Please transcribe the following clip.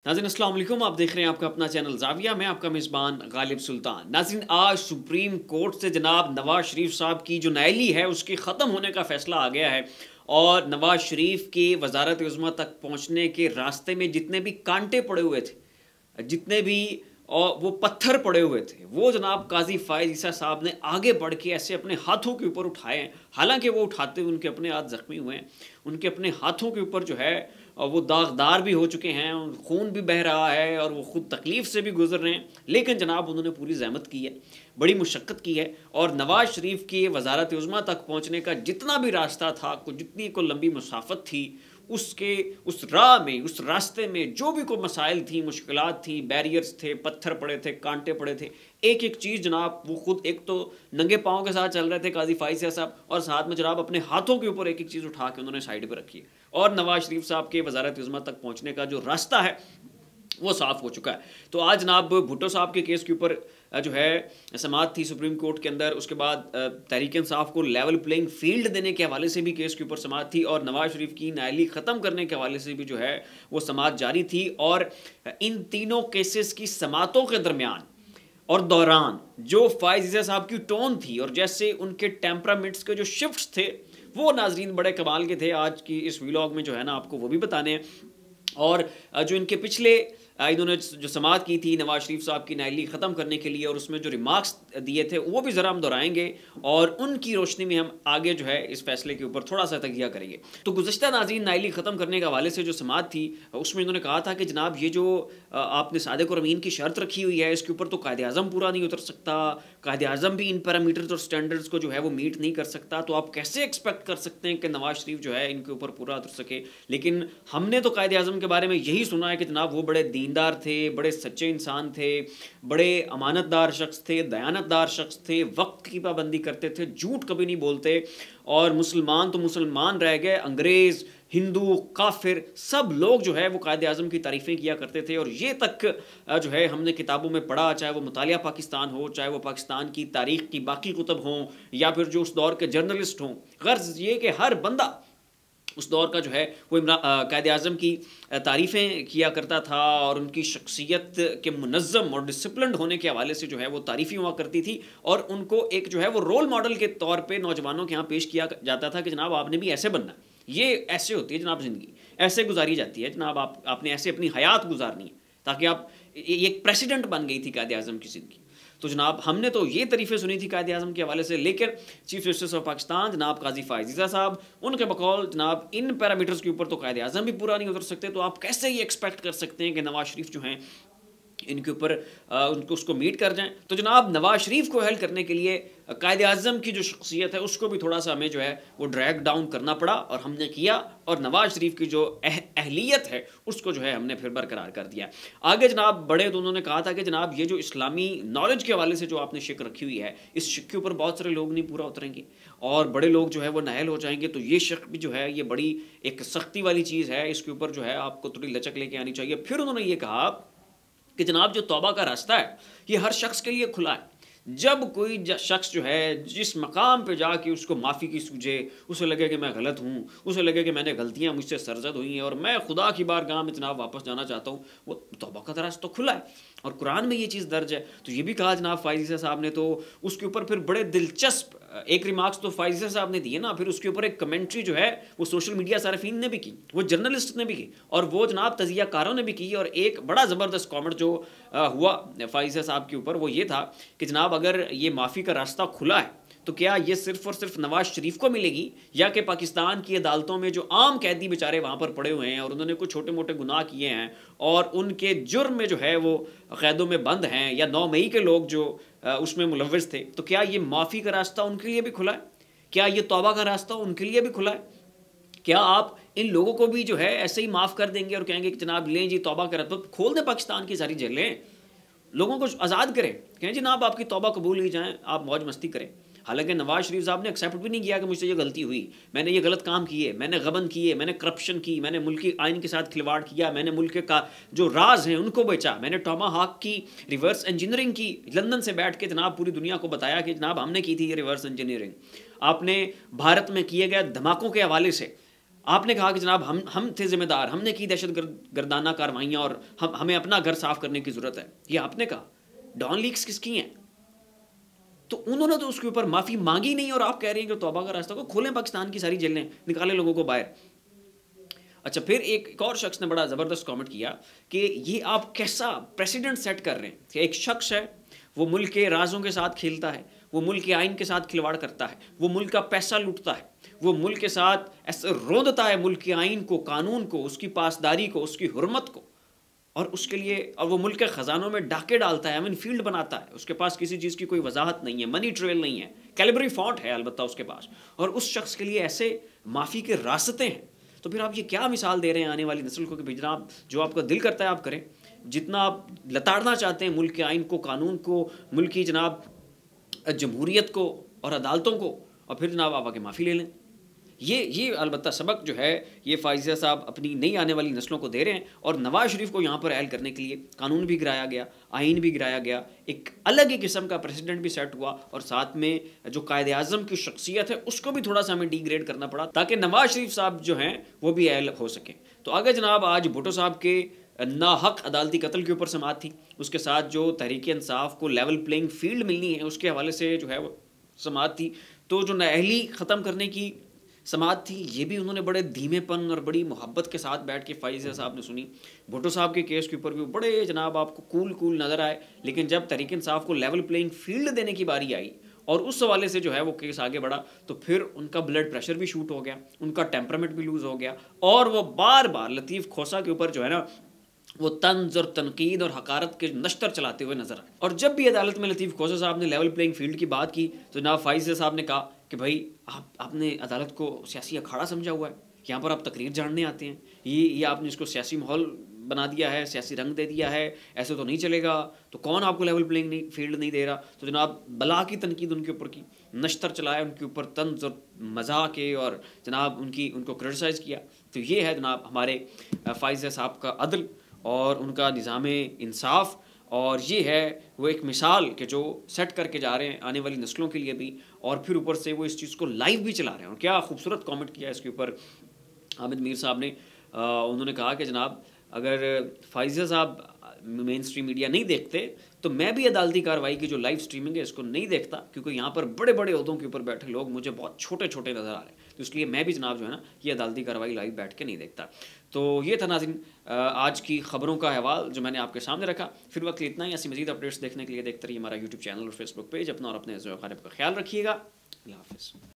नाज़रीन अस्सलाम वालेकुम, आप देख रहे हैं आपका अपना चैनल ज़ाविया। मैं आपका मेज़बान गालिब सुल्तान। नाज़रीन, आज सुप्रीम कोर्ट से जनाब नवाज शरीफ साहब की जो न्यायाली है उसके ख़त्म होने का फ़ैसला आ गया है और नवाज शरीफ के वज़ारत उज़्मा तक पहुँचने के रास्ते में जितने भी कांटे पड़े हुए थे, जितने भी वो पत्थर पड़े हुए थे, वो जनाब काज़ी फ़ाइज़ ईसा साहब ने आगे बढ़ के ऐसे अपने हाथों के ऊपर उठाए हैं। हालांकि वो उठाते हुए उनके अपने हाथ ज़ख्मी हुए हैं, उनके अपने हाथों के ऊपर जो है वो दागदार भी हो चुके हैं, खून भी बह रहा है और वो खुद तकलीफ़ से भी गुजर रहे हैं। लेकिन जनाब उन्होंने पूरी ज़हमत की है, बड़ी मुशक्क़त की है और नवाज शरीफ की वज़ारत उज़्मा तक पहुँचने का जितना भी रास्ता था, जितनी को लंबी मुसाफ़त थी, उसके उस राह में, उस रास्ते में जो भी कोई मसाइल थी, मुश्किलात थी, बैरियर्स थे, पत्थर पड़े थे, कांटे पड़े थे, एक-एक चीज़ जनाब वो खुद एक तो नंगे पाँव के साथ चल रहे थे काज़ी फ़ाइज़ साहब और साथ में जनाब अपने हाथों के ऊपर एक-एक चीज़ उठा के उन्होंने साइड पे रखी है और नवाज शरीफ साहब के वज़ारत उज़्मा तक पहुँचने का जो रास्ता है वो साफ़ हो चुका है। तो आज जनाब भुट्टो साहब के केस के ऊपर जो है समाअत थी सुप्रीम कोर्ट के अंदर। उसके बाद तहरीक इंसाफ को लेवल प्लेइंग फील्ड देने के हवाले से भी केस के ऊपर समाअत थी और नवाज शरीफ की न्यायाली ख़त्म करने के हवाले से भी जो है वो समाअत जारी थी। और इन तीनों केसेस की समाअतों के दरमियान और दौरान जो फ़ाइज़ ईसा साहब की टोन थी और जैसे उनके टेम्परामेंट्स के जो शिफ्ट्स थे, वो नाज़रीन बड़े कमाल के थे। आज की इस व्लॉग में जो है ना आपको वो भी बताने हैं। और जो इनके पिछले इन्होंने जो समाअत की थी नवाज शरीफ साहब की न्यायाली ख़त्म करने के लिए और उसमें जो रिमार्क्स दिए थे वो भी ज़रा हम दोहराएंगे और उनकी रोशनी में हम आगे जो है इस फैसले के ऊपर थोड़ा सा तजिया करेंगे। तो गुज़श्ता नाज़रीन न्यायाली ख़त्म करने के हवाले से जो समाअत थी उसमें इन्होंने कहा था कि जनाब ये जो आपने सादिक और अमीन की शर्त रखी हुई है इसके ऊपर तो कायद-ए-आज़म पूरा नहीं उतर सकता, कायद-ए-आज़म भी इन पैरामीटर्स और स्टैंडर्ड्स को जो है वो मीट नहीं कर सकता, तो आप कैसे एक्सपेक्ट कर सकते हैं कि नवाज शरीफ जो है इनके ऊपर पूरा उतर सके। लेकिन हमने तो कायद-ए-आज़म के बारे में यही सुना है कि जनाब वो बड़े दीनदार थे, बड़े सच्चे इंसान थे, बड़े अमानतदार शख्स थे, दयानतदार शख्स थे, वक्त की पाबंदी करते थे, झूठ कभी नहीं बोलते और मुसलमान तो मुसलमान रह गए, अंग्रेज़, हिंदू, काफिर सब लोग जो है वो कायद-ए-आज़म की तारीफ़ें किया करते थे। और ये तक जो है हमने किताबों में पढ़ा, चाहे वो मुतालिया पाकिस्तान हो, चाहे वो पाकिस्तान की तारीख़ की बाकी कुतुब हों या फिर जो उस दौर के जर्नलिस्ट हों, गर्ज़ ये कि हर बंदा उस दौर का जो है वो कायद-ए-आज़म की तारीफ़ें किया करता था और उनकी शख्सियत के मुनज़्ज़म और डिसिप्लिन्ड होने के हवाले से जो है वो तारीफ़ें हुआ करती थी और उनको एक जो है वो रोल मॉडल के तौर पे नौजवानों के यहाँ पेश किया जाता था कि जनाब आपने भी ऐसे बनना है, ये ऐसे होती है जनाब ज़िंदगी, ऐसे गुजारी जाती है जनाब, आपने ऐसे अपनी हयात गुजारनी है ताकि आप ये एक प्रेसिडेंट बन गई थी कायद-ए-आज़म की ज़िंदगी। तो जनाब हमने तो ये तारीफ़ें सुनी थी कायद-ए-आज़म के हवाले से, लेकिन चीफ जस्टिस ऑफ पाकिस्तान जनाब काज़ी फ़ाइज़ ईसा साहब उनके बकौल जनाब इन पैरामीटर्स के ऊपर तो कायद-ए-आज़म भी पूरा नहीं उतर सकते, तो आप कैसे ये एक्सपेक्ट कर सकते हैं कि नवाज शरीफ जो हैं इनके ऊपर उनको उसको मीट कर जाएँ। तो जनाब नवाज शरीफ को हेल्प करने के लिए कायद-ए-आज़म की जो शख्सियत है उसको भी थोड़ा सा हमें जो है वो ड्रैग डाउन करना पड़ा और हमने किया और नवाज शरीफ की जो अहलियत है उसको जो है हमने फिर बरकरार कर दिया। आगे जनाब बढ़े तो उन्होंने कहा था कि जनाब ये जो इस्लामी नॉलेज के हवाले से जो आपने शिक रखी हुई है, इस शिक के ऊपर बहुत सारे लोग नहीं पूरा उतरेंगे और बड़े लोग जो है वो नायल हो जाएंगे, तो ये शिक भी जो है ये बड़ी एक सख्ती वाली चीज़ है, इसके ऊपर जो है आपको थोड़ी लचक लेके आनी चाहिए। फिर उन्होंने ये कहा कि जनाब जो तौबा का रास्ता है ये हर शख्स के लिए खुला है। जब कोई शख्स जो है जिस मकाम पे जाके उसको माफ़ी की सूझे, उसे लगे कि मैं गलत हूँ, उसे लगे कि मैंने गलतियाँ मुझसे सरजद हुई हैं और मैं खुदा की बारगाह में जनाब वापस जाना चाहता हूँ, वो तौबा का रास्ता तो खुला है और कुरान में ये चीज़ दर्ज है। तो ये भी कहा जनाब फ़ाइज़ ईसा साहब ने। तो उसके ऊपर फिर बड़े दिलचस्प एक रिमार्क्स तो फ़ाइज़ ईसा साहब ने दिए ना, फिर उसके ऊपर एक कमेंट्री जो है वो सोशल मीडिया सार्फिन ने भी की, वो जर्नलिस्ट ने भी की और वो जनाब तज़ियाकारों ने भी की। और एक बड़ा ज़बरदस्त कॉमेंट जो हुआ फ़ाइज़ ईसा साहब के ऊपर वो ये था कि जनाब अगर ये माफ़ी का रास्ता खुला है तो क्या ये सिर्फ़ और सिर्फ नवाज शरीफ को मिलेगी या कि पाकिस्तान की अदालतों में जो आम कैदी बेचारे वहाँ पर पड़े हुए हैं और उन्होंने कुछ छोटे मोटे गुनाह किए हैं और उनके जुर्म में जो है वो क़ैदों में बंद हैं या 9 मई के लोग जो उसमें मुलव्वस थे, तो क्या ये माफ़ी का रास्ता उनके लिए भी खुला है? क्या ये तौबा का रास्ता उनके लिए भी खुला है? क्या आप इन लोगों को भी जो है ऐसे ही माफ़ कर देंगे और कहेंगे कि जनाब लें जी तौबा का रास्ता खोल दें, पाकिस्तान की सारी जेलें, लोगों को आज़ाद करें, कहें जनाब आपकी तौबा कबूल की जाए, आप मौज मस्ती करें। हालांकि नवाज शरीफ साहब ने एक्सेप्ट भी नहीं किया कि मुझसे ये गलती हुई, मैंने ये गलत काम किए, मैंने गबन किए, मैंने करप्शन की, मैंने मुल्की आइन के साथ खिलवाड़ किया, मैंने मुल्क का जो राज हैं उनको बेचा, मैंने टॉमाहॉक की रिवर्स इंजीनियरिंग की, लंदन से बैठ के जनाब पूरी दुनिया को बताया कि जनाब हमने की थी ये रिवर्स इंजीनियरिंग। आपने भारत में किए गए धमाकों के हवाले से आपने कहा कि जनाब हम थे ज़िम्मेदार, हमने की दहशतगर्दाना कार्रवाइयाँ और हमें अपना घर साफ़ करने की ज़रूरत है। ये आपने कहा। डॉन लीक्स किसकी हैं? तो उन्होंने तो उसके ऊपर माफ़ी मांगी नहीं और आप कह रहे हैं कि तौबा का रास्ता को खोलें, पाकिस्तान की सारी जेलें, निकालें लोगों को बाहर। अच्छा, फिर एक और शख्स ने बड़ा ज़बरदस्त कमेंट किया कि ये आप कैसा प्रेसिडेंट सेट कर रहे हैं कि एक शख्स है, वो मुल्क के राज़ों के साथ खेलता है, वो मुल्क के आइन के साथ खिलवाड़ करता है, वो मुल्क का पैसा लूटता है, वो मुल्क के साथ ऐसे रौंदता है मुल्क के आइन को, कानून को, उसकी पासदारी को, उसकी हुर्मत को, और उसके लिए और वो मुल्क के ख़जानों में डाके डालता है, अमीन फील्ड बनाता है, उसके पास किसी चीज़ की कोई वजाहत नहीं है, मनी ट्रेल नहीं है, कैलिबरी फॉन्ट है अलबत्ता उसके पास, और उस शख्स के लिए ऐसे माफ़ी के रास्ते हैं। तो फिर आप ये क्या मिसाल दे रहे हैं आने वाली नस्ल को कि जनाब जो आपका दिल करता है आप करें, जितना आप लताड़ना चाहते हैं मुल्क के आइन को, कानून को, मुल्क की जनाब जमहूरियत को और अदालतों को, और फिर जनाब आप आके माफ़ी ले लें। ये अलबत्ता सबक जो है ये फ़ायज़ा साहब अपनी नई आने वाली नस्लों को दे रहे हैं, और नवाज़ शरीफ को यहाँ पर अहल करने के लिए कानून भी गिराया गया, आइन भी गिराया गया, एक अलग ही किस्म का प्रेसिडेंट भी सेट हुआ, और साथ में जो कायदे आज़म की शख्सियत है उसको भी थोड़ा सा हमें डिग्रेड करना पड़ा ताकि नवाज़ शरीफ साहब जो हैं वो भी अहल हो सकें। तो अगर जनाब आज भुट्टो साहब के नाहक अदालती कत्ल के ऊपर समाअत थी, उसके साथ जो तहरीक इंसाफ को लेवल प्लेइंग फील्ड मिलनी है उसके हवाले से जो है वो समाअत थी, तो जो नाअहली ख़त्म करने की समाअत थी ये भी उन्होंने बड़े धीमेपन और बड़ी मोहब्बत के साथ बैठ के फ़ाइज़ साहब ने सुनी। भुट्टो साहब के केस के ऊपर भी बड़े जनाब आपको कूल नज़र आए, लेकिन जब तहरीक इंसाफ को लेवल प्लेइंग फील्ड देने की बारी आई और उस हवाले से जो है वो केस आगे बढ़ा, तो फिर उनका ब्लड प्रेशर भी शूट हो गया, उनका टेम्परामेंट भी लूज़ हो गया, और वो बार बार लतीफ़ खोसा के ऊपर जो है ना वो तंज और तनकीद और हकारत के नश्तर चलाते हुए नजर आए। और जब भी अदालत में लतीफ़ खोसा साहब ने लेवल प्लेइंग फील्ड की बात की तो जनाब फ़ाइज़ साहब ने कहा कि भाई आपने अदालत को सियासी अखाड़ा समझा हुआ है, यहाँ पर आप तकरीर जानने आते हैं, ये आपने इसको सियासी माहौल बना दिया है, सियासी रंग दे दिया है, ऐसे तो नहीं चलेगा, तो कौन आपको लेवल प्लेइंग नहीं फील्ड नहीं दे रहा। तो जनाब बला की तनकीद उनके ऊपर की, नश्तर चलाया उनके ऊपर, तंज और मजाक के, और जनाब उनको क्रिटिसाइज़ किया। तो ये है जनाब हमारे फ़ाइज़ साहब का अदल और उनका निज़ाम इंसाफ, और ये है वो एक मिसाल कि जो सेट करके जा रहे हैं आने वाली नस्लों के लिए भी, और फिर ऊपर से वो इस चीज़ को लाइव भी चला रहे हैं। और क्या खूबसूरत कमेंट किया इसके ऊपर हामिद मीर साहब ने। उन्होंने कहा कि जनाब अगर फ़ाइज़ साहब मेन स्ट्रीम मीडिया नहीं देखते तो मैं भी अदालती कार्रवाई की जो लाइव स्ट्रीमिंग है इसको नहीं देखता, क्योंकि यहाँ पर बड़े बड़े ओहदों के ऊपर बैठे लोग मुझे बहुत छोटे छोटे नज़र आ रहे हैं, तो इसलिए मैं भी जनाब जो है ना ये अदालती कार्रवाई लाइव बैठ के नहीं देखता। तो ये था नाज़रीन आज की खबरों का अहवाल जो मैंने आपके सामने रखा। फिर वक्त इतना ही, ऐसी मज़ीद अपडेट्स देखने के लिए देखते रहिए हमारा यूट्यूब चैनल और फेसबुक पेज। अपना और अपने ज़ोया ख़ालिब का ख्याल रखिएगा। अल्लाह हाफ़िज़।